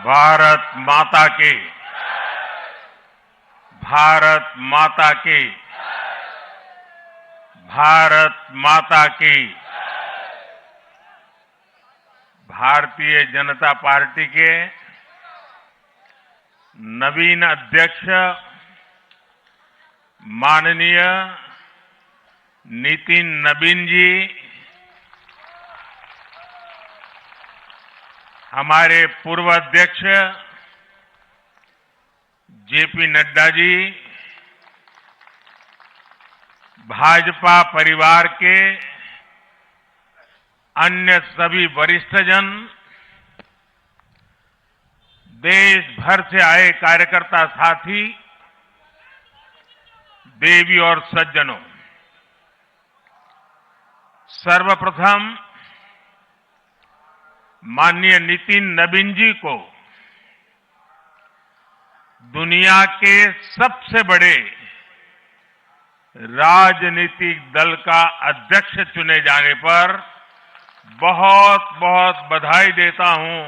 भारत माता की, भारत माता की, भारत माता की। भारतीय जनता पार्टी के नवीन अध्यक्ष माननीय नितिन नबीन जी, हमारे पूर्व अध्यक्ष जेपी नड्डा जी, भाजपा परिवार के अन्य सभी वरिष्ठजन, देश भर से आए कार्यकर्ता साथी, देवी और सज्जनों, सर्वप्रथम माननीय नितिन नबीन जी को दुनिया के सबसे बड़े राजनीतिक दल का अध्यक्ष चुने जाने पर बहुत बहुत बधाई देता हूं,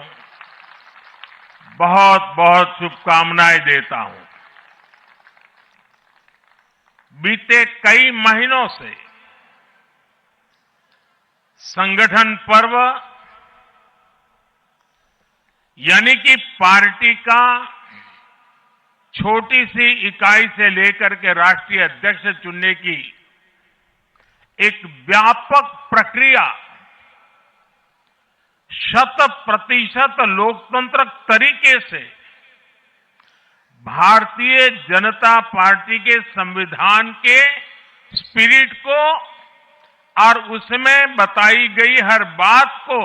बहुत बहुत शुभकामनाएं देता हूं। बीते कई महीनों से संगठन पर्व यानी कि पार्टी का छोटी सी इकाई से लेकर के राष्ट्रीय अध्यक्ष चुनने की एक व्यापक प्रक्रिया 100% लोकतंत्र तरीके से भारतीय जनता पार्टी के संविधान के स्पिरिट को और उसमें बताई गई हर बात को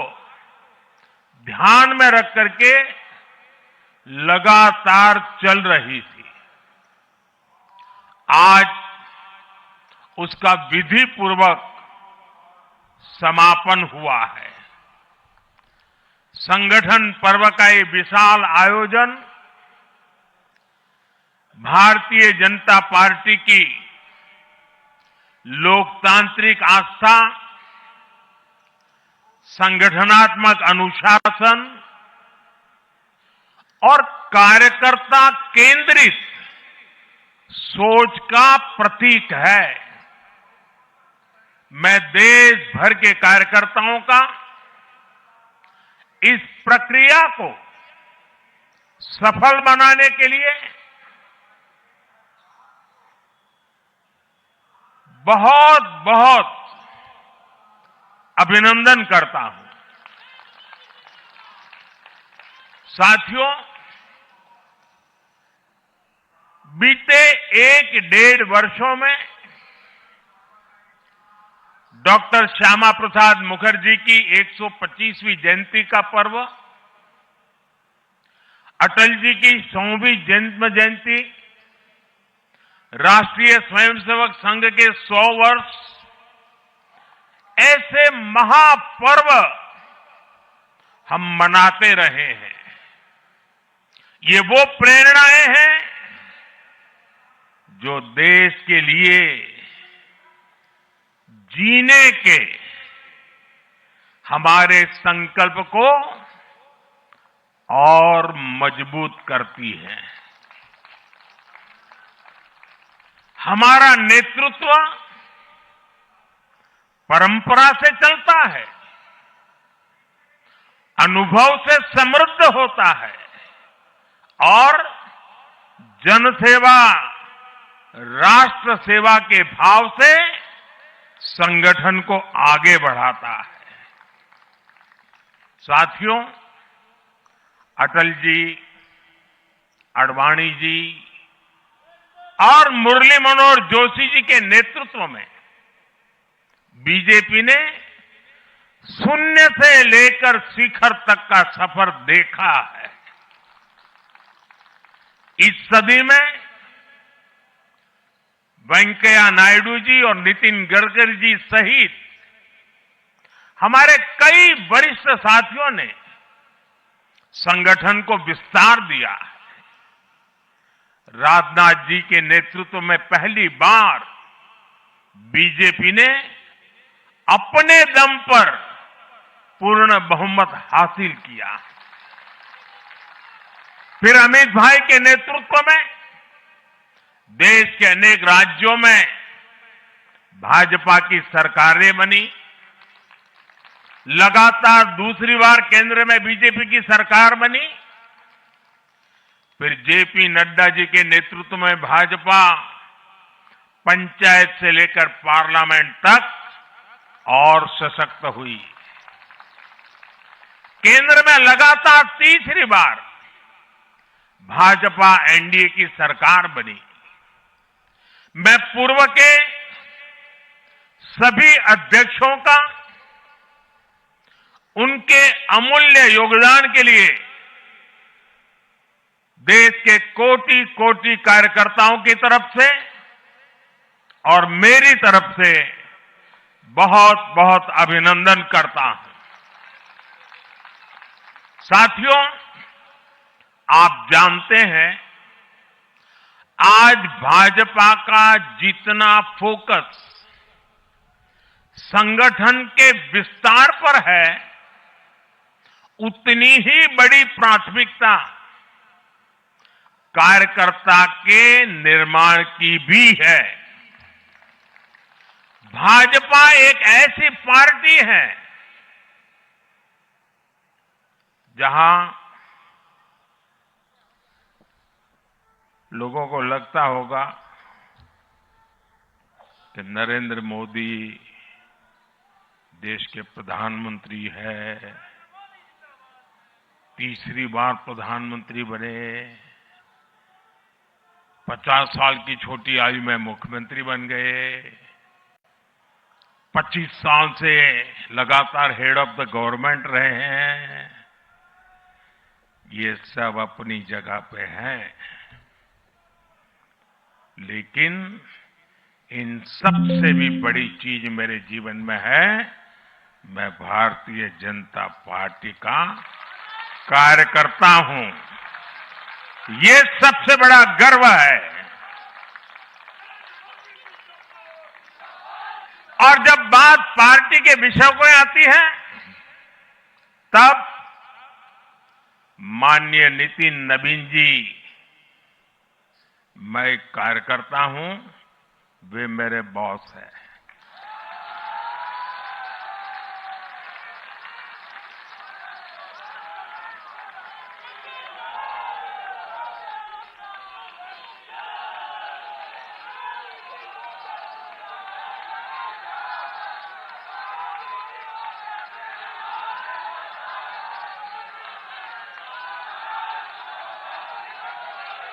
ध्यान में रख करके लगातार चल रही थी। आज उसका विधि पूर्वक समापन हुआ है। संगठन पर्व का ये विशाल आयोजन भारतीय जनता पार्टी की लोकतांत्रिक आस्था, संगठनात्मक अनुशासन और कार्यकर्ता केंद्रित सोच का प्रतीक है। मैं देश भर के कार्यकर्ताओं का इस प्रक्रिया को सफल बनाने के लिए बहुत बहुत अभिनंदन करता हूं। साथियों, बीते 1-1.5 वर्षों में डॉक्टर श्यामा प्रसाद मुखर्जी की 125वीं जयंती का पर्व, अटल जी की 100वीं जन्म जयंती, राष्ट्रीय स्वयंसेवक संघ के 100 वर्ष, ऐसे महापर्व हम मनाते रहे हैं। ये वो प्रेरणाएं हैं जो देश के लिए जीने के हमारे संकल्प को और मजबूत करती है। हमारा नेतृत्व परंपरा से चलता है, अनुभव से समृद्ध होता है और जनसेवा, राष्ट्र सेवा के भाव से संगठन को आगे बढ़ाता है। साथियों, अटल जी, आडवाणी जी और मुरली मनोहर जोशी जी के नेतृत्व में बीजेपी ने शून्य से लेकर शिखर तक का सफर देखा है। इस सदी में वेंकैया नायडू जी और नितिन गडकरी जी सहित हमारे कई वरिष्ठ साथियों ने संगठन को विस्तार दिया है। राजनाथ जी के नेतृत्व में पहली बार बीजेपी ने अपने दम पर पूर्ण बहुमत हासिल किया। फिर अमित भाई के नेतृत्व में देश के अनेक राज्यों में भाजपा की सरकारें बनी। लगातार दूसरी बार केंद्र में बीजेपी की सरकार बनी। फिर जेपी नड्डा जी के नेतृत्व में भाजपा पंचायत से लेकर पार्लियामेंट तक और सशक्त हुई। केंद्र में लगातार तीसरी बार भाजपा एनडीए की सरकार बनी। मैं पूर्व के सभी अध्यक्षों का उनके अमूल्य योगदान के लिए देश के कोटि कोटि कार्यकर्ताओं की तरफ से और मेरी तरफ से बहुत बहुत अभिनंदन करता हूं। साथियों, आप जानते हैं आज भाजपा का जितना फोकस संगठन के विस्तार पर है, उतनी ही बड़ी प्राथमिकता कार्यकर्ता के निर्माण की भी है। भाजपा एक ऐसी पार्टी है जहां लोगों को लगता होगा कि नरेंद्र मोदी देश के प्रधानमंत्री है, तीसरी बार प्रधानमंत्री बने, 50 साल की छोटी आयु में मुख्यमंत्री बन गए, 25 साल से लगातार हेड ऑफ द गवर्नमेंट रहे हैं। ये सब अपनी जगह पे हैं, लेकिन इन सबसे भी बड़ी चीज मेरे जीवन में है, मैं भारतीय जनता पार्टी का कार्यकर्ता हूं। ये सबसे बड़ा गर्व है। और जब बात पार्टी के विषयों को आती है, तब माननीय नितिन नवीन जी, मैं एक कार्यकर्ता हूं, वे मेरे बॉस हैं।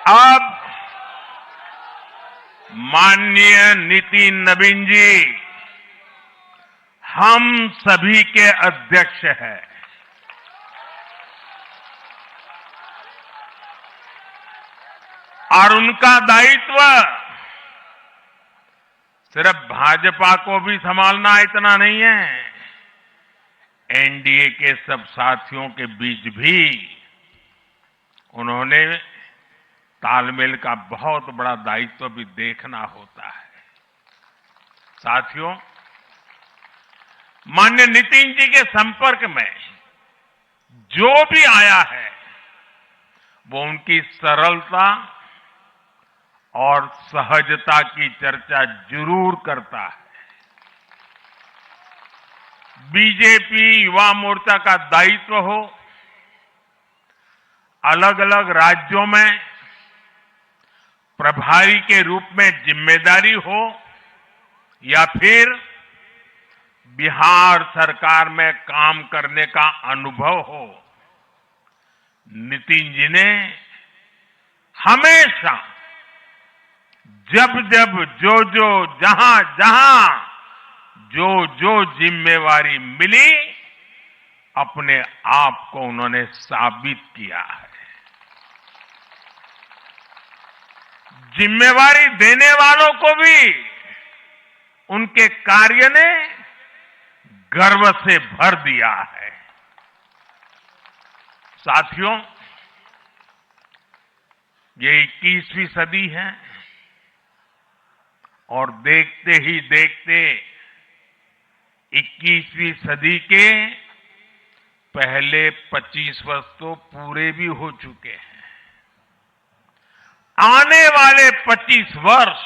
अब माननीय नितिन नवीन जी हम सभी के अध्यक्ष हैं। और उनका दायित्व सिर्फ भाजपा को भी संभालना इतना नहीं है, एनडीए के सब साथियों के बीच भी उन्होंने तालमेल का बहुत बड़ा दायित्व भी देखना होता है। साथियों, माननीय नितिन जी के संपर्क में जो भी आया है, वो उनकी सरलता और सहजता की चर्चा जरूर करता है। बीजेपी युवा मोर्चा का दायित्व हो, अलग अलग राज्यों में प्रभारी के रूप में जिम्मेदारी हो, या फिर बिहार सरकार में काम करने का अनुभव हो, नितिन जी ने हमेशा जब जब जो जहां जो जिम्मेवारी मिली, अपने आप को उन्होंने साबित किया है। जिम्मेवारी देने वालों को भी उनके कार्य ने गर्व से भर दिया है। साथियों, ये 21वीं सदी है और देखते ही देखते 21वीं सदी के पहले 25 वर्ष तो पूरे भी हो चुके हैं। आने वाले 25 वर्ष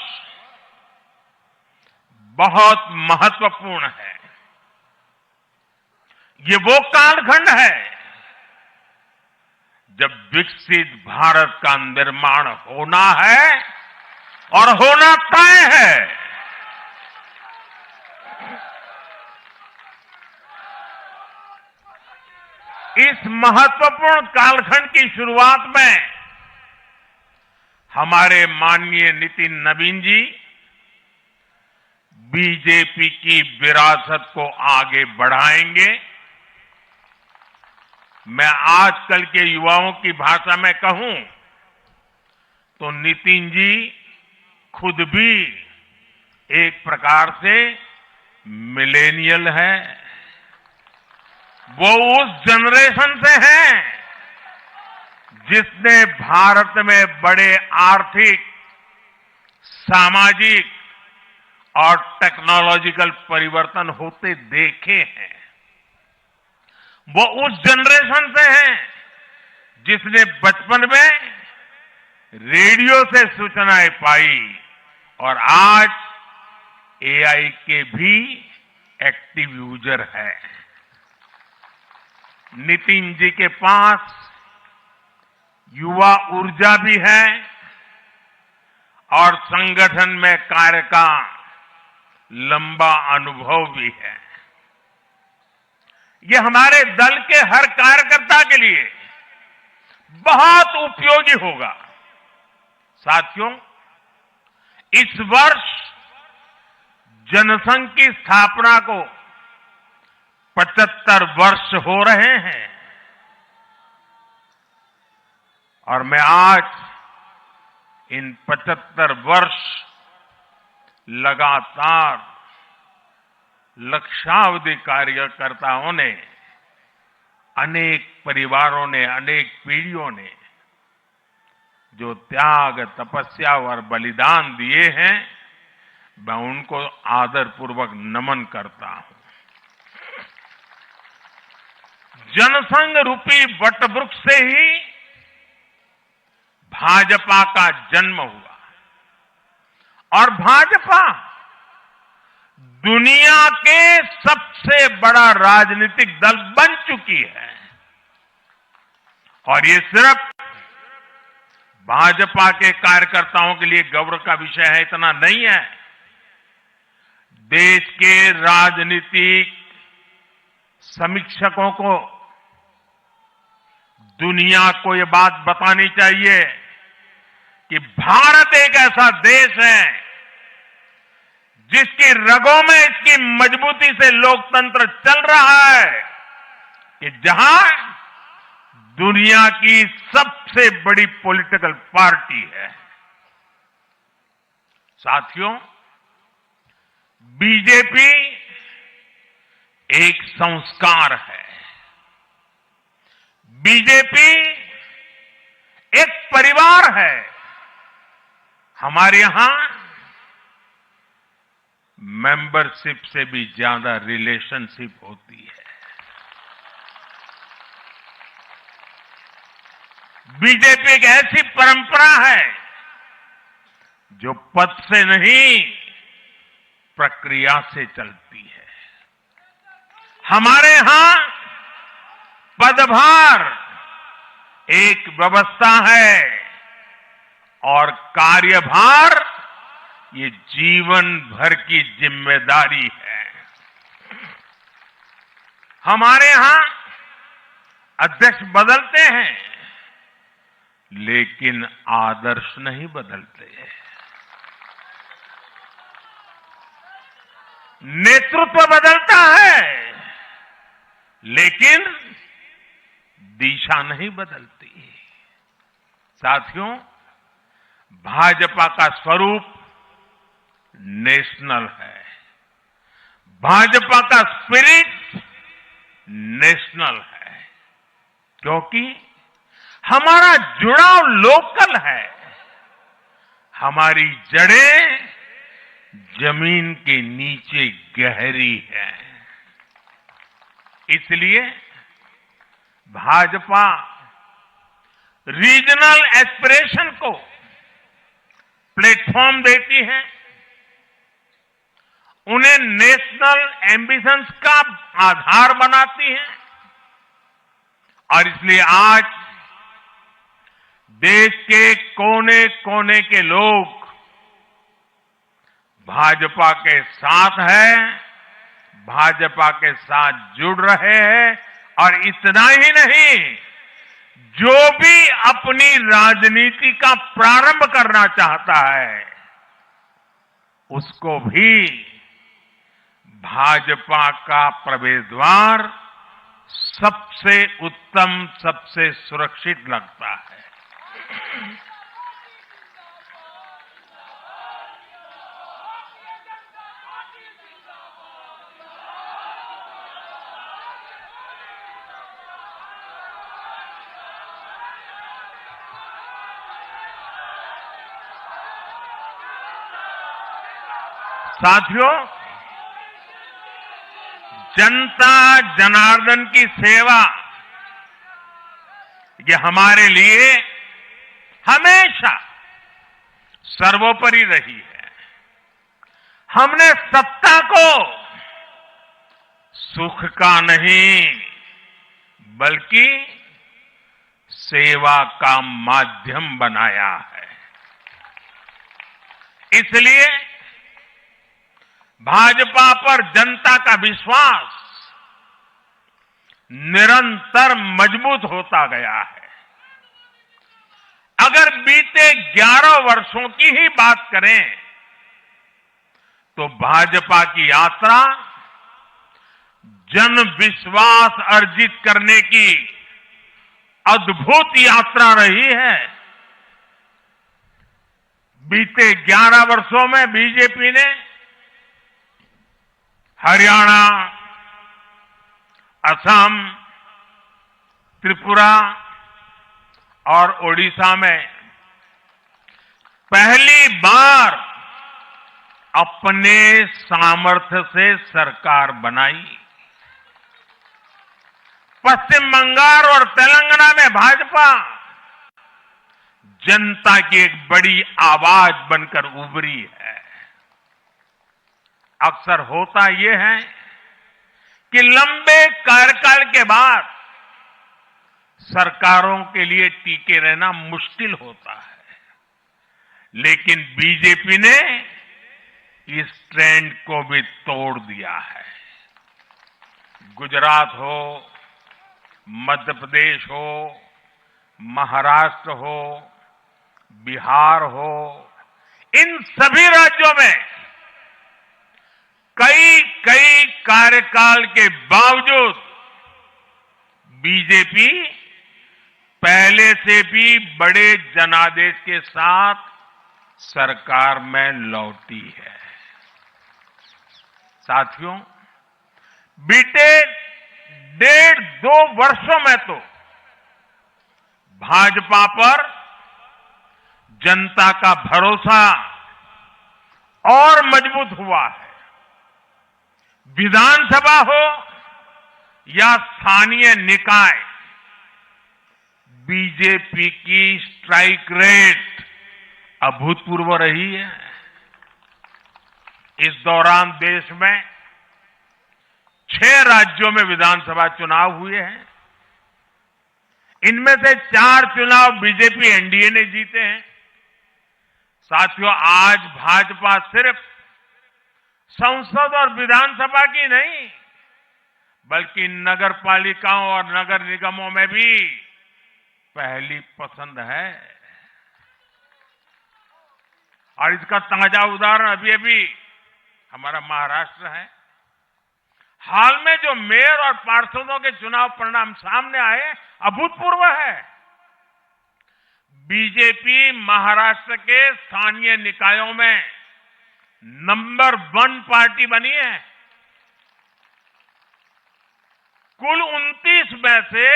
बहुत महत्वपूर्ण है। ये वो कालखंड है जब विकसित भारत का निर्माण होना है और होना तय है। इस महत्वपूर्ण कालखंड की शुरुआत में हमारे माननीय नितिन नवीन जी बीजेपी की विरासत को आगे बढ़ाएंगे। मैं आजकल के युवाओं की भाषा में कहूं तो नितिन जी खुद भी एक प्रकार से मिलेनियल है। वो उस जनरेशन से हैं जिसने भारत में बड़े आर्थिक, सामाजिक और टेक्नोलॉजिकल परिवर्तन होते देखे हैं। वो उस जनरेशन से हैं जिसने बचपन में रेडियो से सूचनाएं पाई और आज एआई के भी एक्टिव यूजर है। नितिन जी के पास युवा ऊर्जा भी है और संगठन में कार्य का लंबा अनुभव भी है। ये हमारे दल के हर कार्यकर्ता के लिए बहुत उपयोगी होगा। साथियों, इस वर्ष जनसंघ की स्थापना को 75 वर्ष हो रहे हैं और मैं आज इन 75 वर्ष लगातार लक्षावधि कार्यकर्ताओं ने, अनेक परिवारों ने, अनेक पीढ़ियों ने जो त्याग, तपस्या और बलिदान दिए हैं, मैं उनको आदरपूर्वक नमन करता हूं। जनसंघ रूपी वटवृक्ष से ही भाजपा का जन्म हुआ और भाजपा दुनिया के सबसे बड़ा राजनीतिक दल बन चुकी है। और ये सिर्फ भाजपा के कार्यकर्ताओं के लिए गौरव का विषय है इतना नहीं है। देश के राजनीतिक समीक्षकों को, दुनिया को ये बात बतानी चाहिए कि भारत एक ऐसा देश है जिसकी रगों में इसकी मजबूती से लोकतंत्र चल रहा है, कि जहां दुनिया की सबसे बड़ी पॉलिटिकल पार्टी है। साथियों, बीजेपी एक संस्कार है। बीजेपी एक परिवार है। हमारे यहां मेंबरशिप से भी ज्यादा रिलेशनशिप होती है। बीजेपी एक ऐसी परंपरा है जो पद से नहीं, प्रक्रिया से चलती है। हमारे यहां पदभार एक व्यवस्था है और कार्यभार ये जीवन भर की जिम्मेदारी है। हमारे यहां अध्यक्ष बदलते हैं लेकिन आदर्श नहीं बदलते। नेतृत्व बदलता है लेकिन दिशा नहीं बदलती। साथियों, भाजपा का स्वरूप नेशनल है। भाजपा का स्पिरिट नेशनल है, क्योंकि हमारा जुड़ाव लोकल है। हमारी जड़ें जमीन के नीचे गहरी है। इसलिए भाजपा रीजनल एस्पिरेशन को प्लेटफॉर्म देती है, उन्हें नेशनल एम्बिशंस का आधार बनाती है। और इसलिए आज देश के कोने कोने के लोग भाजपा के साथ हैं, भाजपा के साथ जुड़ रहे हैं। और इतना ही नहीं, जो भी अपनी राजनीति का प्रारंभ करना चाहता है, उसको भी भाजपा का प्रवेश द्वार सबसे उत्तम, सबसे सुरक्षित लगता है। साथियों, जनता जनार्दन की सेवा ये हमारे लिए हमेशा सर्वोपरि रही है। हमने सत्ता को सुख का नहीं, बल्कि सेवा का माध्यम बनाया है। इसलिए भाजपा पर जनता का विश्वास निरंतर मजबूत होता गया है। अगर बीते 11 वर्षों की ही बात करें तो भाजपा की यात्रा जन विश्वास अर्जित करने की अद्भुत यात्रा रही है। बीते 11 वर्षों में बीजेपी ने हरियाणा, असम, त्रिपुरा और ओडिशा में पहली बार अपने सामर्थ्य से सरकार बनाई। पश्चिम बंगाल और तेलंगाना में भाजपा जनता की एक बड़ी आवाज बनकर उभरी है। अक्सर होता यह है कि लंबे कार्यकाल के बाद सरकारों के लिए टिके रहना मुश्किल होता है, लेकिन बीजेपी ने इस ट्रेंड को भी तोड़ दिया है। गुजरात हो, मध्य प्रदेश हो, महाराष्ट्र हो, बिहार हो, इन सभी राज्यों में कई कार्यकाल के बावजूद बीजेपी पहले से भी बड़े जनादेश के साथ सरकार में लौटी है। साथियों, बीते 1.5-2 वर्षों में तो भाजपा पर जनता का भरोसा और मजबूत हुआ है। विधानसभा हो या स्थानीय निकाय, बीजेपी की स्ट्राइक रेट अभूतपूर्व रही है। इस दौरान देश में 6 राज्यों में विधानसभा चुनाव हुए हैं। इनमें से 4 चुनाव बीजेपी एनडीए ने जीते हैं। साथियों, आज भाजपा सिर्फ संसद और विधानसभा की नहीं, बल्कि नगर पालिकाओं और नगर निगमों में भी पहली पसंद है। और इसका ताजा उदाहरण अभी हमारा महाराष्ट्र है। हाल में जो मेयर और पार्षदों के चुनाव परिणाम सामने आए, अभूतपूर्व है। बीजेपी महाराष्ट्र के स्थानीय निकायों में नंबर 1 पार्टी बनी है। कुल 29 में से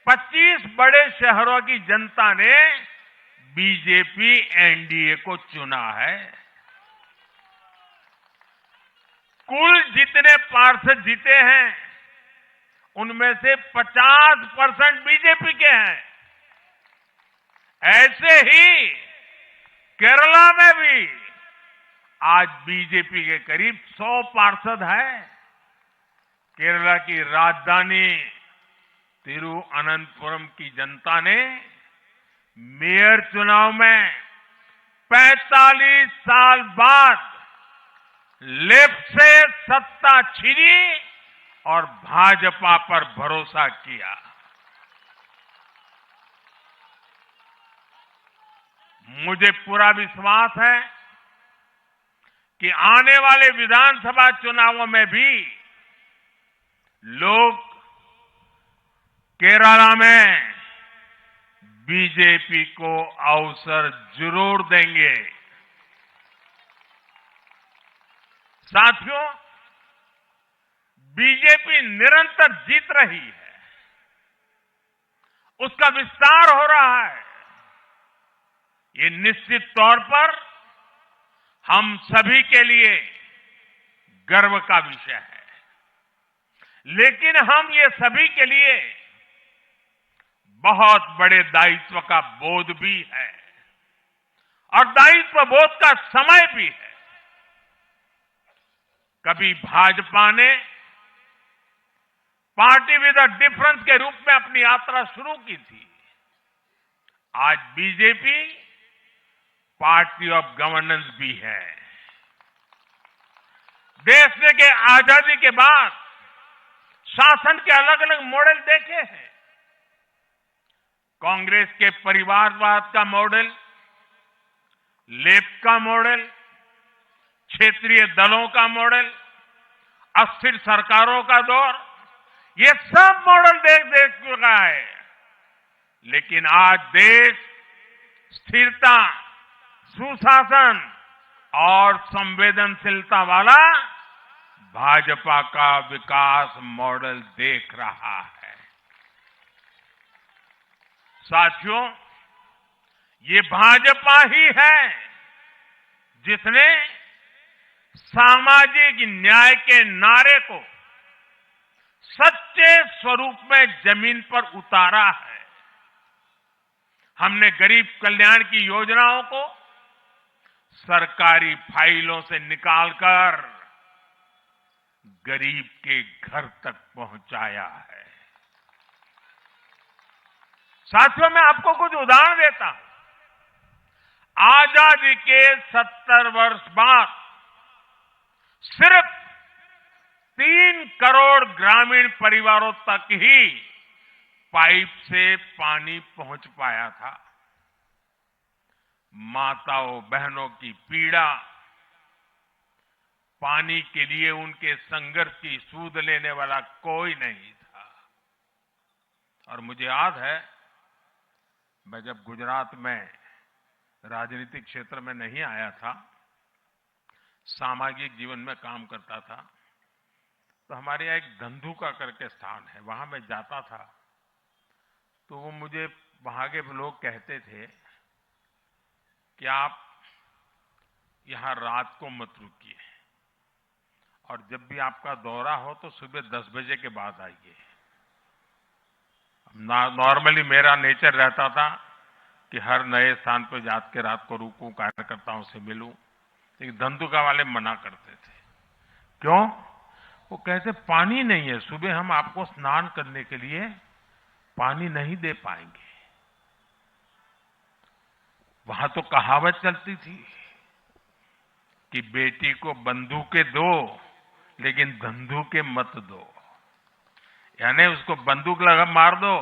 25 बड़े शहरों की जनता ने बीजेपी एनडीए को चुना है। कुल जितने पार्षद जीते हैं, उनमें से 50% बीजेपी के हैं। ऐसे ही केरला में भी आज बीजेपी के करीब 100 पार्षद हैं। केरला की राजधानी तिरुअनंतपुरम की जनता ने मेयर चुनाव में 45 साल बाद लेफ्ट से सत्ता छीनी और भाजपा पर भरोसा किया। मुझे पूरा विश्वास है कि आने वाले विधानसभा चुनावों में भी लोग केरला में बीजेपी को अवसर जरूर देंगे। साथियों, बीजेपी निरंतर जीत रही है, उसका विस्तार हो रहा है। ये निश्चित तौर पर हम सभी के लिए गर्व का विषय है, लेकिन हम ये सभी के लिए बहुत बड़े दायित्व का बोध भी है और दायित्व बोध का समय भी है। कभी भाजपा ने पार्टी विद अ डिफरेंस के रूप में अपनी यात्रा शुरू की थी। आज बीजेपी पार्टी ऑफ गवर्नेंस भी है। देश के आजादी के बाद शासन के अलग अलग मॉडल देखे हैं। कांग्रेस के परिवारवाद का मॉडल, लेफ्ट का मॉडल, क्षेत्रीय दलों का मॉडल, अस्थिर सरकारों का दौर, ये सब मॉडल देख चुका है। लेकिन आज देश स्थिरता, सुशासन और संवेदनशीलता वाला भाजपा का विकास मॉडल देख रहा है। साथियों, ये भाजपा ही है जिसने सामाजिक न्याय के नारे को सच्चे स्वरूप में जमीन पर उतारा है। हमने गरीब कल्याण की योजनाओं को सरकारी फाइलों से निकालकर गरीब के घर तक पहुंचाया है। साथियों, मैं आपको कुछ उदाहरण देता हूं। आजादी के 70 वर्ष बाद सिर्फ 3 करोड़ ग्रामीण परिवारों तक ही पाइप से पानी पहुंच पाया था। माताओं बहनों की पीड़ा, पानी के लिए उनके संघर्ष की सूद लेने वाला कोई नहीं था। और मुझे याद है, मैं जब गुजरात में राजनीतिक क्षेत्र में नहीं आया था, सामाजिक जीवन में काम करता था, तो हमारे यहाँ एक धंधुका करके स्थान है, वहां मैं जाता था तो वो मुझे वहां के लोग कहते थे कि आप यहां रात को मत रुकिए और जब भी आपका दौरा हो तो सुबह 10 बजे के बाद आइए। नॉर्मली मेरा नेचर रहता था कि हर नए स्थान पर जाके रात को रुकूं, कार्यकर्ताओं से मिलूं, लेकिन धंधुका वाले मना करते थे। क्यों? वो कहते पानी नहीं है, सुबह हम आपको स्नान करने के लिए पानी नहीं दे पाएंगे। वहां तो कहावत चलती थी कि बेटी को बंदूकें दो लेकिन धंधुके मत दो, यानी उसको बंदूक लगा मार दो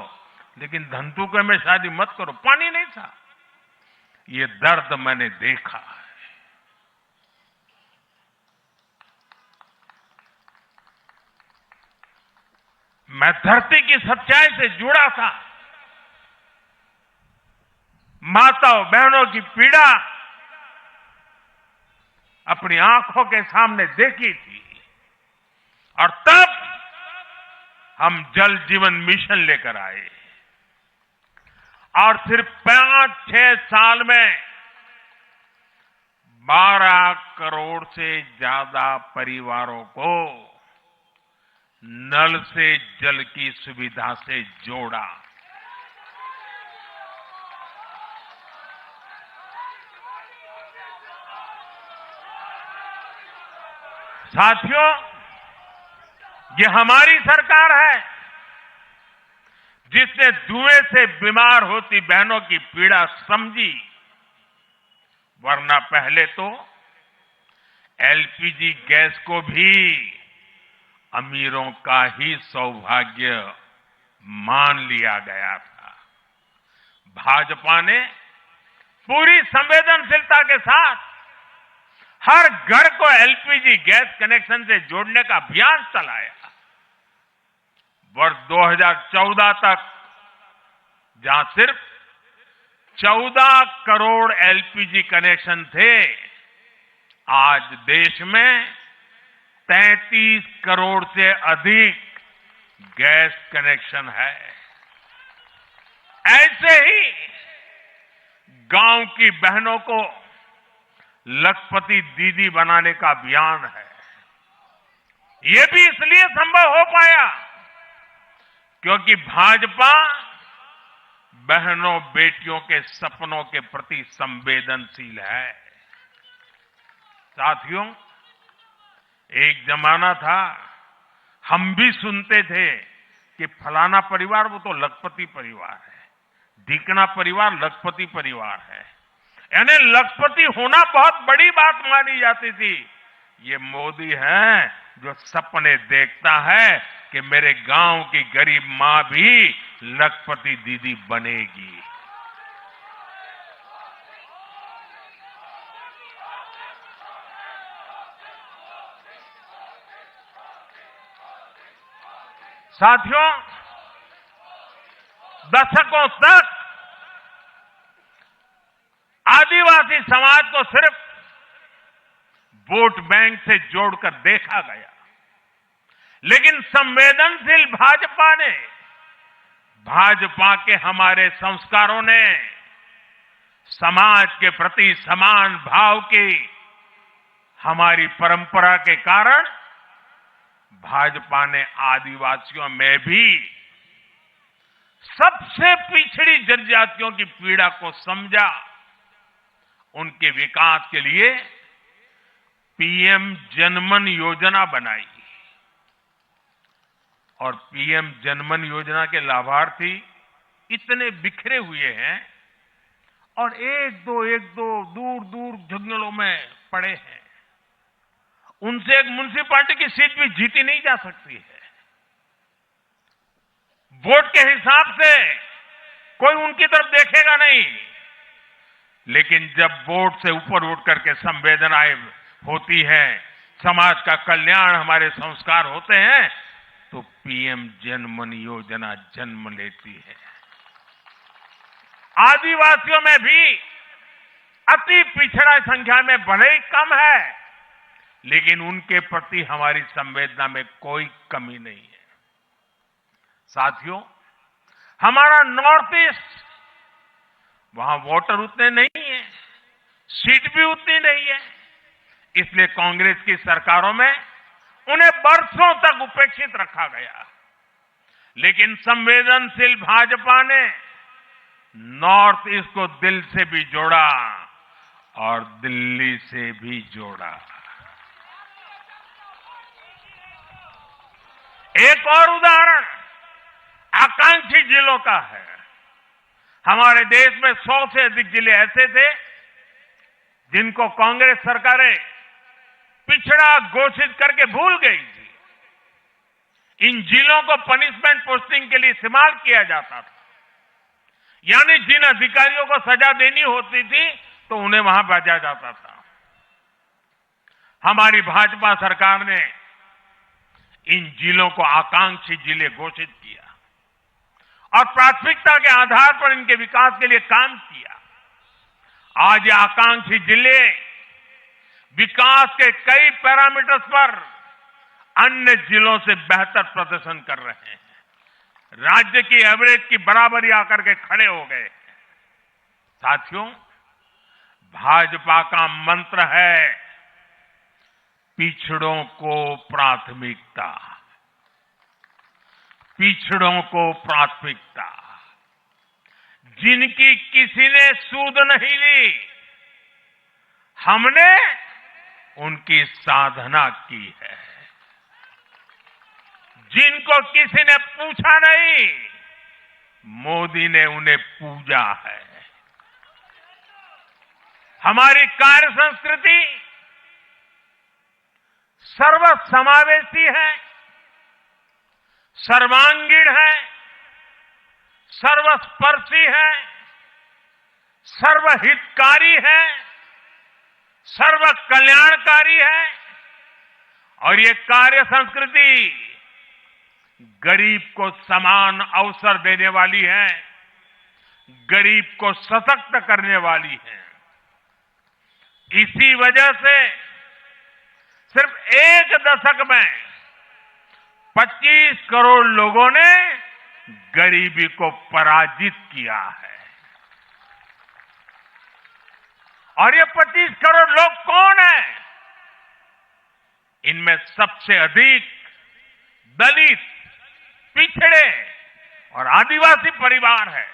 लेकिन धंधुके में शादी मत करो। पानी नहीं था। ये दर्द मैंने देखा है। मैं धरती की सच्चाई से जुड़ा था। माताओं बहनों की पीड़ा अपनी आंखों के सामने देखी थी और तब हम जल जीवन मिशन लेकर आए और सिर्फ 5-6 साल में 12 करोड़ से ज्यादा परिवारों को नल से जल की सुविधा से जोड़ा। साथियों, ये हमारी सरकार है जिसने धुएं से बीमार होती बहनों की पीड़ा समझी, वरना पहले तो एलपीजी गैस को भी अमीरों का ही सौभाग्य मान लिया गया था। भाजपा ने पूरी संवेदनशीलता के साथ हर घर को एलपीजी गैस कनेक्शन से जोड़ने का अभियान चलाया। वर्ष 2014 तक जहां सिर्फ 14 करोड़ एलपीजी कनेक्शन थे, आज देश में 33 करोड़ से अधिक गैस कनेक्शन है। ऐसे ही गांव की बहनों को लखपति दीदी बनाने का अभियान है। ये भी इसलिए संभव हो पाया क्योंकि भाजपा बहनों बेटियों के सपनों के प्रति संवेदनशील है। साथियों, एक जमाना था हम भी सुनते थे कि फलाना परिवार वो तो लखपति परिवार है, ढीकना परिवार लखपति परिवार है, यानी लखपति होना बहुत बड़ी बात मानी जाती थी। ये मोदी है जो सपने देखता है कि मेरे गांव की गरीब मां भी लखपति दीदी बनेगी। साथियों, दशकों तक आदिवासी समाज को सिर्फ वोट बैंक से जोड़कर देखा गया, लेकिन संवेदनशील भाजपा के हमारे संस्कारों ने समाज के प्रति समान भाव की हमारी परंपरा के कारण भाजपा ने आदिवासियों में भी सबसे पिछड़ी जनजातियों की पीड़ा को समझा। उनके विकास के लिए पीएम जनमन योजना बनाई और पीएम जनमन योजना के लाभार्थी इतने बिखरे हुए हैं और एक दो दूर दूर जंगलों में पड़े हैं। उनसे एक म्युनिसिपैलिटी की सीट भी जीती नहीं जा सकती है। वोट के हिसाब से कोई उनकी तरफ देखेगा नहीं, लेकिन जब वोट से ऊपर उठ करके संवेदनाएं होती है, समाज का कल्याण हमारे संस्कार होते हैं, तो पीएम जनमन योजना जन्म लेती है। आदिवासियों में भी अति पिछड़ा संख्या में भले ही कम है, लेकिन उनके प्रति हमारी संवेदना में कोई कमी नहीं है। साथियों, हमारा नॉर्थ ईस्ट, वहां वोटर उतने नहीं है, सीट भी उतनी नहीं है, इसलिए कांग्रेस की सरकारों में उन्हें वर्षों तक उपेक्षित रखा गया। लेकिन संवेदनशील भाजपा ने नॉर्थ ईस्ट को दिल से भी जोड़ा और दिल्ली से भी जोड़ा। एक और उदाहरण आकांक्षी जिलों का है। हमारे देश में 100 से अधिक जिले ऐसे थे जिनको कांग्रेस सरकारें पिछड़ा घोषित करके भूल गई थी। इन जिलों को पनिशमेंट पोस्टिंग के लिए इस्तेमाल किया जाता था, यानी जिन अधिकारियों को सजा देनी होती थी तो उन्हें वहां भेजा जाता था। हमारी भाजपा सरकार ने इन जिलों को आकांक्षी जिले घोषित किया और प्राथमिकता के आधार पर इनके विकास के लिए काम किया। आज ये आकांक्षी जिले विकास के कई पैरामीटर्स पर अन्य जिलों से बेहतर प्रदर्शन कर रहे हैं, राज्य की एवरेज की बराबरी आकर के खड़े हो गए। साथियों, भाजपा का मंत्र है पिछड़ों को प्राथमिकता, पिछड़ों को प्राथमिकता। जिनकी किसी ने सूद नहीं ली, हमने उनकी साधना की है। जिनको किसी ने पूछा नहीं, मोदी ने उन्हें पूजा है। हमारी कार्य संस्कृति सर्वसमावेशी है, सर्वांगीण है, सर्वस्पर्शी है, सर्वहितकारी है, सर्व कल्याणकारी है। और ये कार्य संस्कृति गरीब को समान अवसर देने वाली है, गरीब को सशक्त करने वाली है। इसी वजह से सिर्फ एक दशक में 25 करोड़ लोगों ने गरीबी को पराजित किया है। और ये 25 करोड़ लोग कौन हैं? इनमें सबसे अधिक दलित, पिछड़े और आदिवासी परिवार है।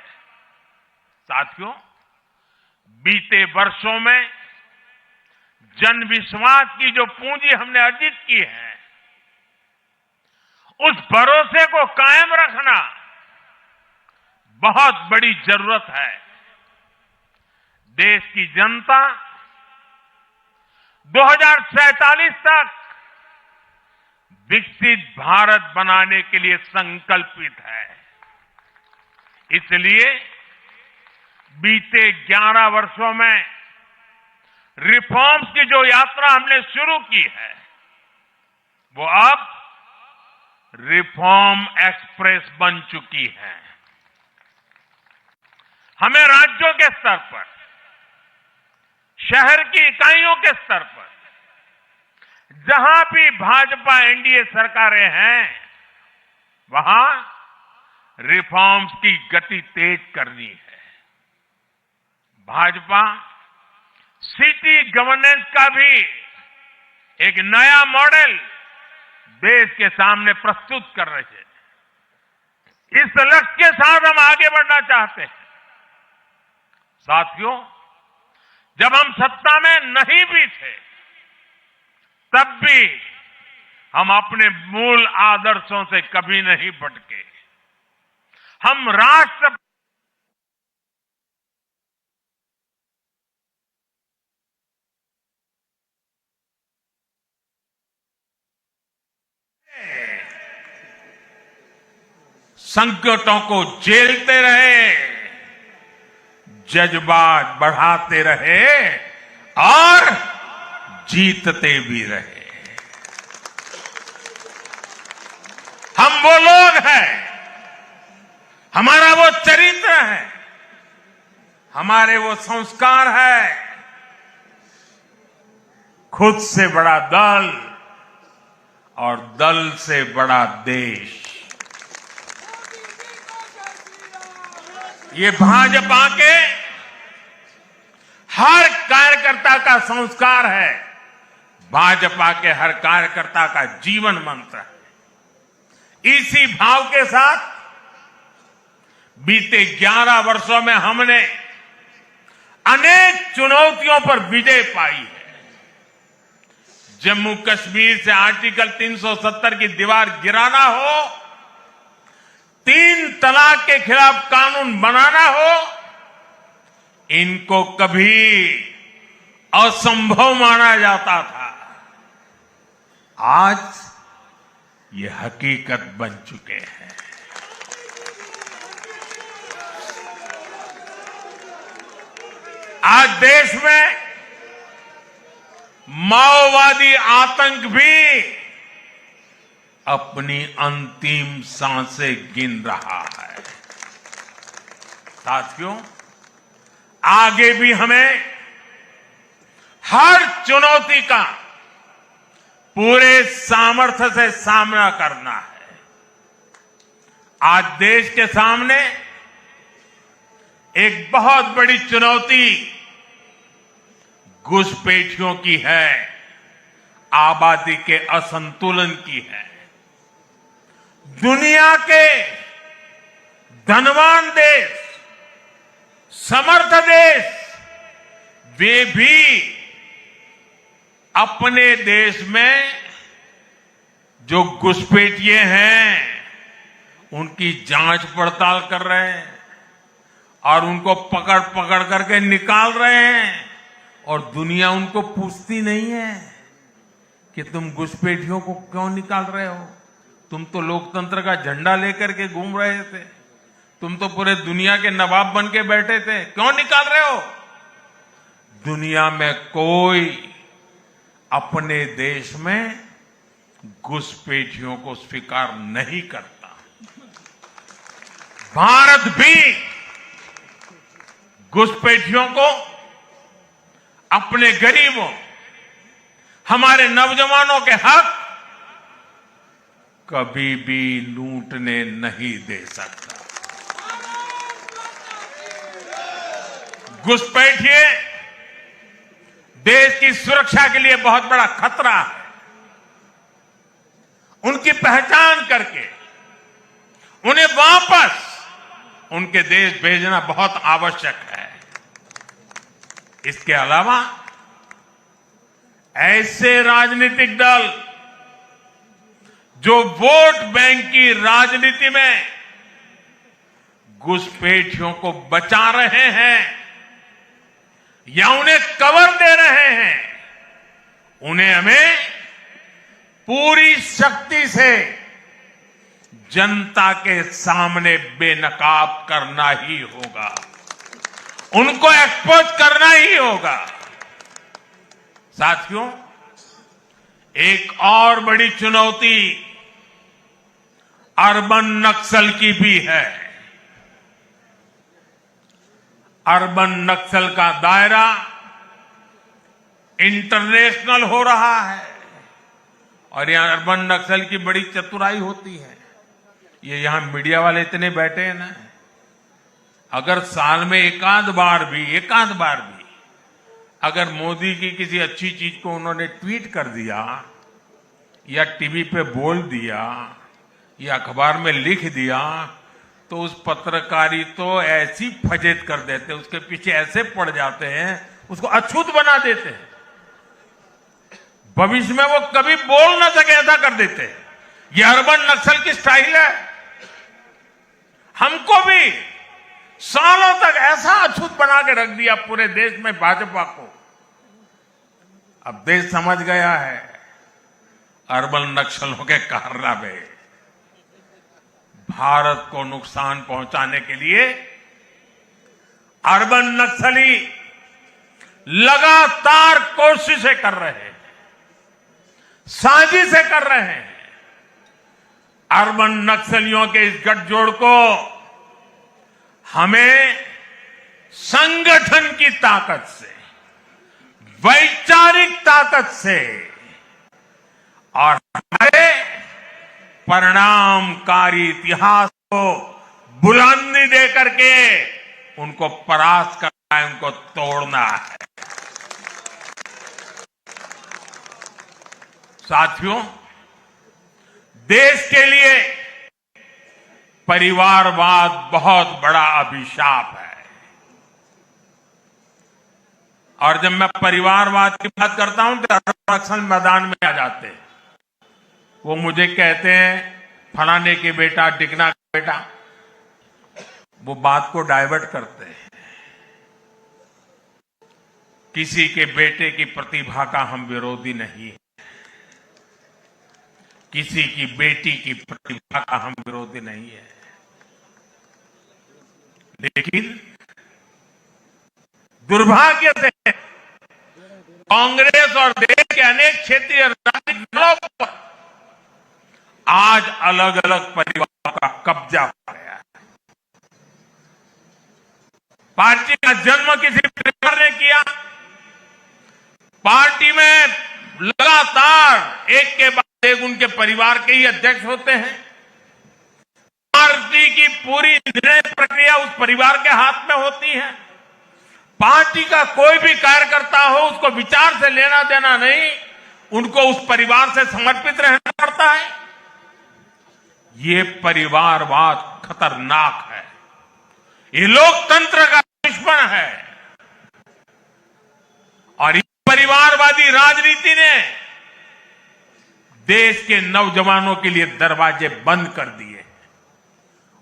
साथियों, बीते वर्षों में जन विश्वास की जो पूंजी हमने अर्जित की है, उस भरोसे को कायम रखना बहुत बड़ी जरूरत है। देश की जनता 2047 तक विकसित भारत बनाने के लिए संकल्पित है। इसलिए बीते 11 वर्षों में रिफॉर्म्स की जो यात्रा हमने शुरू की है, वो अब रिफॉर्म एक्सप्रेस बन चुकी है। हमें राज्यों के स्तर पर, शहर की इकाइयों के स्तर पर, जहां भी भाजपा एनडीए सरकारें हैं, वहां रिफॉर्म्स की गति तेज करनी है। भाजपा सिटी गवर्नेंस का भी एक नया मॉडल देश के सामने प्रस्तुत कर रहे हैं। इस लक्ष्य के साथ हम आगे बढ़ना चाहते हैं। साथियों, जब हम सत्ता में नहीं भी थे, तब भी हम अपने मूल आदर्शों से कभी नहीं भटके। हम राष्ट्र संकटों को झेलते रहे, जज्बात बढ़ाते रहे और जीतते भी रहे। हम वो लोग हैं, हमारा वो चरित्र है, हमारे वो संस्कार है। खुद से बड़ा दल और दल से बड़ा देश, ये भाजपा के हर कार्यकर्ता का संस्कार है, भाजपा के हर कार्यकर्ता का जीवन मंत्र है। इसी भाव के साथ बीते 11 वर्षों में हमने अनेक चुनौतियों पर विजय पाई है। जम्मू कश्मीर से आर्टिकल 370 की दीवार गिराना हो, 3 तलाक के खिलाफ कानून बनाना हो, इनको कभी असंभव माना जाता था। आज ये हकीकत बन चुके हैं। आज देश में माओवादी आतंक भी अपनी अंतिम सांसें गिन रहा है। साथियों, आगे भी हमें हर चुनौती का पूरे सामर्थ्य से सामना करना है। आज देश के सामने एक बहुत बड़ी चुनौती घुसपैठियों की है, आबादी के असंतुलन की है। दुनिया के धनवान देश, समर्थ देश, वे भी अपने देश में जो घुसपैठिए हैं उनकी जांच पड़ताल कर रहे हैं और उनको पकड़ पकड़ करके निकाल रहे हैं और दुनिया उनको पूछती नहीं है कि तुम घुसपैठियों को क्यों निकाल रहे हो। तुम तो लोकतंत्र का झंडा लेकर के घूम रहे थे, तुम तो पूरे दुनिया के नवाब बन के बैठे थे, क्यों निकाल रहे हो। दुनिया में कोई अपने देश में घुसपैठियों को स्वीकार नहीं करता। भारत भी घुसपैठियों को अपने गरीबों, हमारे नौजवानों के हक कभी भी लूटने नहीं दे सकता। घुसपैठिए देश की सुरक्षा के लिए बहुत बड़ा खतरा है। उनकी पहचान करके उन्हें वापस उनके देश भेजना बहुत आवश्यक है। इसके अलावा ऐसे राजनीतिक दल जो वोट बैंक की राजनीति में घुसपैठियों को बचा रहे हैं या उन्हें कवर दे रहे हैं, उन्हें हमें पूरी शक्ति से जनता के सामने बेनकाब करना ही होगा, उनको एक्सपोज करना ही होगा। साथियों, एक और बड़ी चुनौती अर्बन नक्सल की भी है। अर्बन नक्सल का दायरा इंटरनेशनल हो रहा है और यहां अर्बन नक्सल की बड़ी चतुराई होती है। ये यहां मीडिया वाले इतने बैठे हैं ना, अगर साल में एकाध बार भी अगर मोदी की किसी अच्छी चीज को उन्होंने ट्वीट कर दिया या टीवी पे बोल दिया या अखबार में लिख दिया तो उस पत्रकारी तो ऐसी फजेत कर देते, उसके पीछे ऐसे पड़ जाते हैं, उसको अछूत बना देते हैं, भविष्य में वो कभी बोल ना सके ऐसा कर देते हैं। ये अर्बन नक्सल की स्टाइल है। हमको भी सालों तक ऐसा अछूत बना के रख दिया पूरे देश में भाजपा को। अब देश समझ गया है अर्बन नक्सलों के कारनामे। भारत को नुकसान पहुंचाने के लिए अर्बन नक्सली लगातार कोशिशें कर रहे हैं, साजिशें कर रहे हैं। अर्बन नक्सलियों के इस गठजोड़ को हमें संगठन की ताकत से, वैचारिक ताकत से और हमारे परिणामकारी इतिहास को बुलंदी दे करके उनको परास्त करना है, उनको तोड़ना है। साथियों, देश के लिए परिवारवाद बहुत बड़ा अभिशाप है और जब मैं परिवारवाद की बात करता हूं तो नक्सल मैदान में आ जाते हैं। वो मुझे कहते हैं फलाने के बेटा, टिकना का बेटा, वो बात को डाइवर्ट करते हैं। किसी के बेटे की प्रतिभा का हम विरोधी नहीं है, किसी की बेटी की प्रतिभा का हम विरोधी नहीं है, लेकिन दुर्भाग्य से कांग्रेस और देश के अनेक क्षेत्रीय राजनीतिक दलों पर आज अलग अलग परिवारों का कब्जा हो गया है। पार्टी का जन्म किसी परिवार ने किया, पार्टी में लगातार एक के बाद एक उनके परिवार के ही अध्यक्ष होते हैं। पार्टी की पूरी निर्णय प्रक्रिया उस परिवार के हाथ में होती है। पार्टी का कोई भी कार्यकर्ता हो, उसको विचार से लेना देना नहीं, उनको उस परिवार से समर्पित रहना पड़ता है। ये परिवारवाद खतरनाक है, ये लोकतंत्र का दुश्मन है और इस परिवार परिवारवादी राजनीति ने देश के नौजवानों के लिए दरवाजे बंद कर दिए,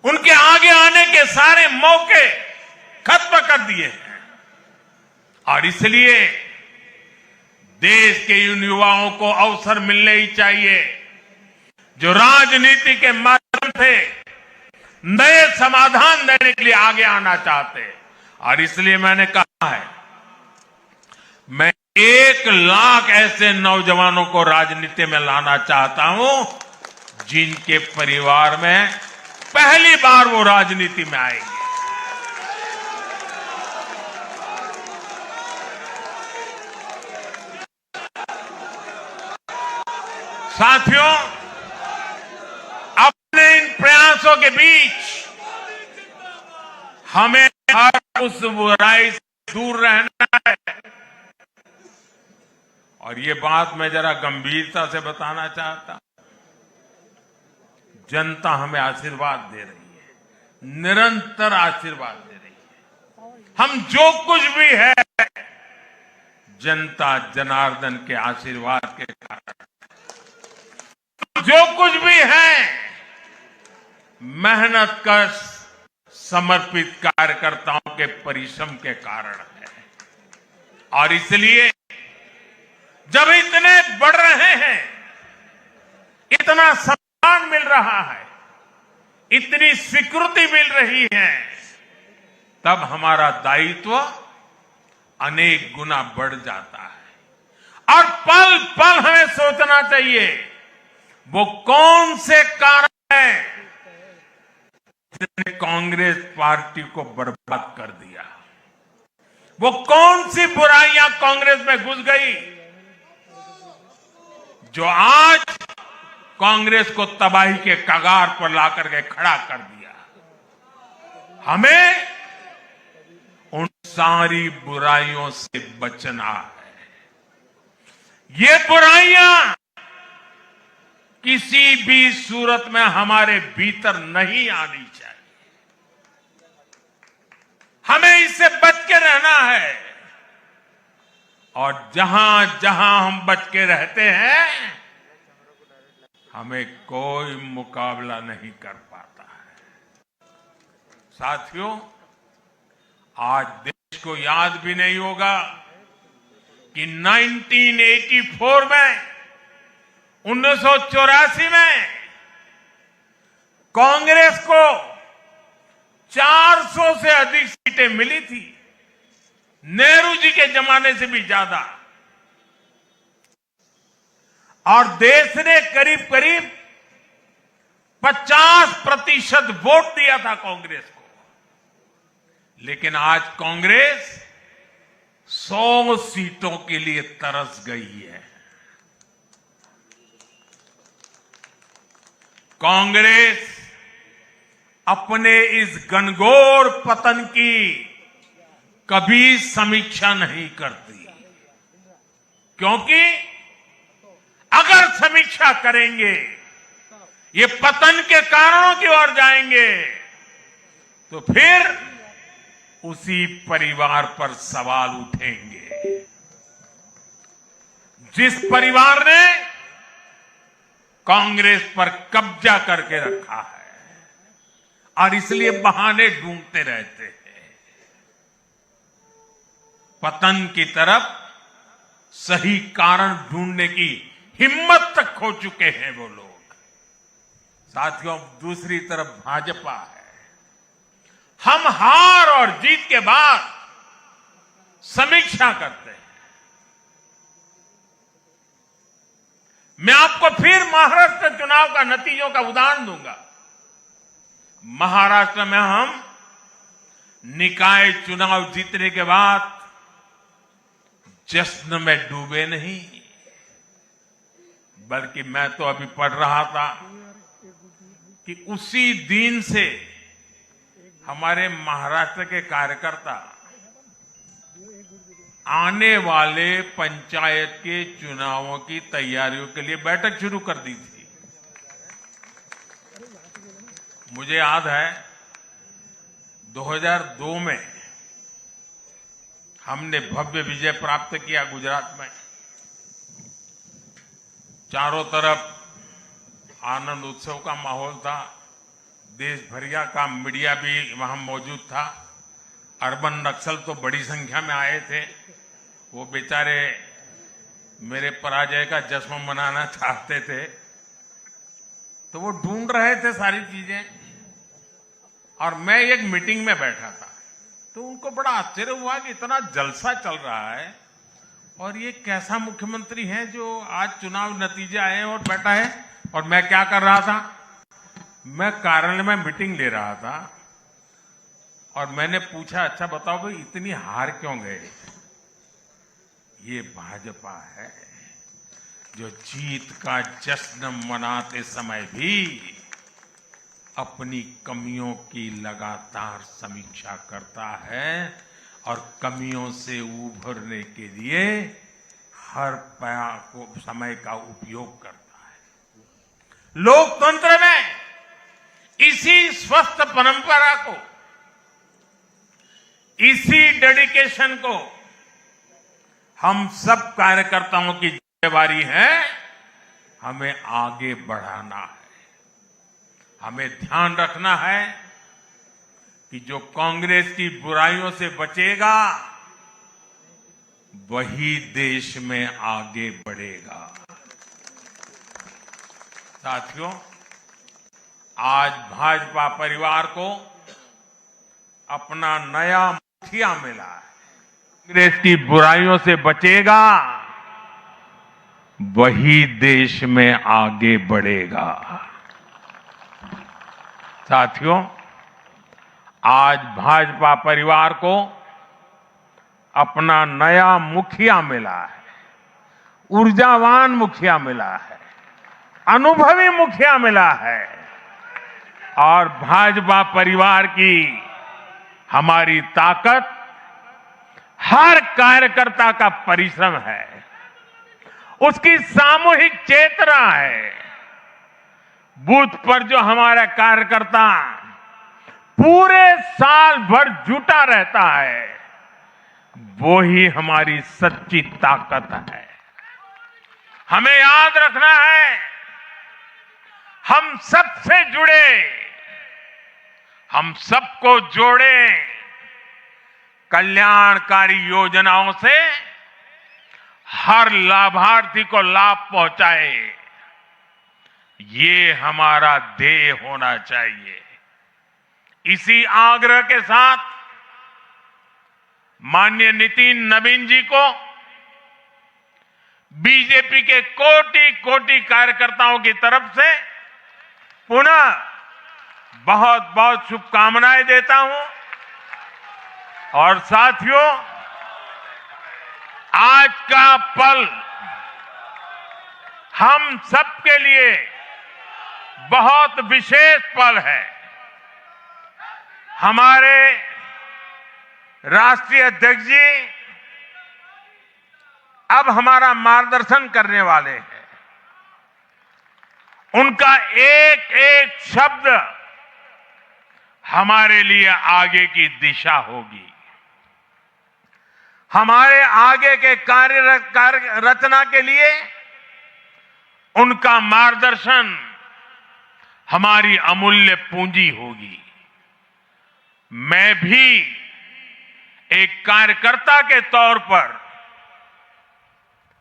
उनके आगे आने के सारे मौके खत्म कर दिए हैं। और इसलिए देश के इन युवाओं को अवसर मिलने ही चाहिए जो राजनीति के माध्यम से नए समाधान देने के लिए आगे आना चाहते हैं। और इसलिए मैंने कहा है, मैं 1 लाख ऐसे नौजवानों को राजनीति में लाना चाहता हूं जिनके परिवार में पहली बार वो राजनीति में आएंगे। साथियों, अपने इन प्रयासों के बीच हमें हर उस बुराई से दूर रहना है। और ये बात मैं जरा गंभीरता से बताना चाहता हूं। जनता हमें आशीर्वाद दे रही है, निरंतर आशीर्वाद दे रही है। हम जो कुछ भी है जनता जनार्दन के आशीर्वाद के कारण, जो कुछ भी है मेहनत का समर्पित कार्यकर्ताओं के परिश्रम के कारण है। और इसलिए जब इतने बढ़ रहे हैं, इतना सम्मान मिल रहा है, इतनी स्वीकृति मिल रही है, तब हमारा दायित्व अनेक गुना बढ़ जाता है। और पल पल हमें सोचना चाहिए वो कौन से कारण हैं जिसने कांग्रेस पार्टी को बर्बाद कर दिया। वो कौन सी बुराइयां कांग्रेस में घुस गई जो आज कांग्रेस को तबाही के कगार पर लाकर के खड़ा कर दिया। हमें उन सारी बुराइयों से बचना है। ये बुराइयां किसी भी सूरत में हमारे भीतर नहीं आनी चाहिए। हमें इससे बच के रहना है। और जहां जहां हम बच के रहते हैं, हमें कोई मुकाबला नहीं कर पाता है। साथियों, आज देश को याद भी नहीं होगा कि 1984 में 1984 में कांग्रेस को 400 से अधिक सीटें मिली थी, नेहरू जी के जमाने से भी ज्यादा। और देश ने करीब करीब 50% वोट दिया था कांग्रेस को। लेकिन आज कांग्रेस 100 सीटों के लिए तरस गई है। कांग्रेस अपने इस घनघोर पतन की कभी समीक्षा नहीं करती, क्योंकि अगर समीक्षा करेंगे, ये पतन के कारणों की ओर जाएंगे, तो फिर उसी परिवार पर सवाल उठेंगे। जिस परिवार ने कांग्रेस पर कब्जा करके रखा है और इसलिए बहाने ढूंढते रहते हैं। पतन की तरफ सही कारण ढूंढने की हिम्मत तक खो चुके हैं वो लोग। साथियों, दूसरी तरफ भाजपा है। हम हार और जीत के बाद समीक्षा करते हैं। मैं आपको फिर महाराष्ट्र चुनाव का नतीजों का उदाहरण दूंगा। महाराष्ट्र में हम निकाय चुनाव जीतने के बाद जश्न में डूबे नहीं, बल्कि मैं तो अभी पढ़ रहा था कि उसी दिन से हमारे महाराष्ट्र के कार्यकर्ता आने वाले पंचायत के चुनावों की तैयारियों के लिए बैठक शुरू कर दी थी। मुझे याद है 2002 में हमने भव्य विजय प्राप्त किया गुजरात में। चारों तरफ आनंद उत्सव का माहौल था। देश भरिया का मीडिया भी वहां मौजूद था। अर्बन नक्सल तो बड़ी संख्या में आए थे। वो बेचारे मेरे पराजय का जश्न मनाना चाहते थे, तो वो ढूंढ रहे थे सारी चीजें। और मैं एक मीटिंग में बैठा था, तो उनको बड़ा आश्चर्य हुआ कि इतना जलसा चल रहा है और ये कैसा मुख्यमंत्री है जो आज चुनाव नतीजे आए हैं और बैठा है। और मैं क्या कर रहा था, मैं कार्यालय में मीटिंग ले रहा था और मैंने पूछा, अच्छा बताओ भाई इतनी हार क्यों गए? ये भाजपा है जो जीत का जश्न मनाते समय भी अपनी कमियों की लगातार समीक्षा करता है और कमियों से उभरने के लिए हर समय का उपयोग करता है। लोकतंत्र में इसी स्वस्थ परंपरा को, इसी डेडिकेशन को हम सब कार्यकर्ताओं की जिम्मेवारी है, हमें आगे बढ़ाना है। हमें ध्यान रखना है कि जो कांग्रेस की बुराइयों से बचेगा वही देश में आगे बढ़ेगा। साथियों, आज भाजपा परिवार को अपना नया मुखिया मिला है। कांग्रेस की बुराइयों से बचेगा वही देश में आगे बढ़ेगा। साथियों, आज भाजपा परिवार को अपना नया मुखिया मिला है, ऊर्जावान मुखिया मिला है, अनुभवी मुखिया मिला है और भाजपा परिवार की हमारी ताकत हर कार्यकर्ता का परिश्रम है, उसकी सामूहिक चेतना है। बूथ पर जो हमारा कार्यकर्ता पूरे साल भर जुटा रहता है, वो ही हमारी सच्ची ताकत है। हमें याद रखना है, हम सबसे जुड़े, हम सबको जोड़े, कल्याणकारी योजनाओं से हर लाभार्थी को लाभ पहुंचाए, ये हमारा ध्येय होना चाहिए। इसी आग्रह के साथ माननीय नितिन नवीन जी को बीजेपी के कोटि कोटि कार्यकर्ताओं की तरफ से पुनः बहुत बहुत शुभकामनाएं देता हूं। और साथियों, आज का पल हम सबके लिए बहुत विशेष पल है। हमारे राष्ट्रीय अध्यक्ष जी अब हमारा मार्गदर्शन करने वाले हैं। उनका एक एक शब्द हमारे लिए आगे की दिशा होगी। हमारे आगे के कार्य रचना के लिए उनका मार्गदर्शन हमारी अमूल्य पूंजी होगी। मैं भी एक कार्यकर्ता के तौर पर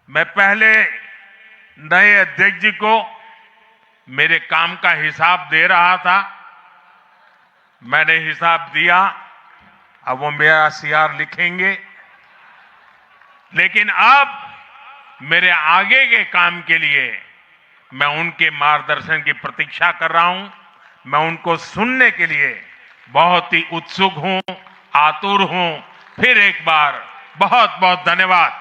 मैं पहले नए अध्यक्ष जी को मेरे काम का हिसाब दे रहा था। मैंने हिसाब दिया, अब वो मेरा सीआर लिखेंगे। लेकिन अब मेरे आगे के काम के लिए मैं उनके मार्गदर्शन की प्रतीक्षा कर रहा हूं। मैं उनको सुनने के लिए बहुत ही उत्सुक हूं, आतुर हूं। फिर एक बार बहुत बहुत धन्यवाद।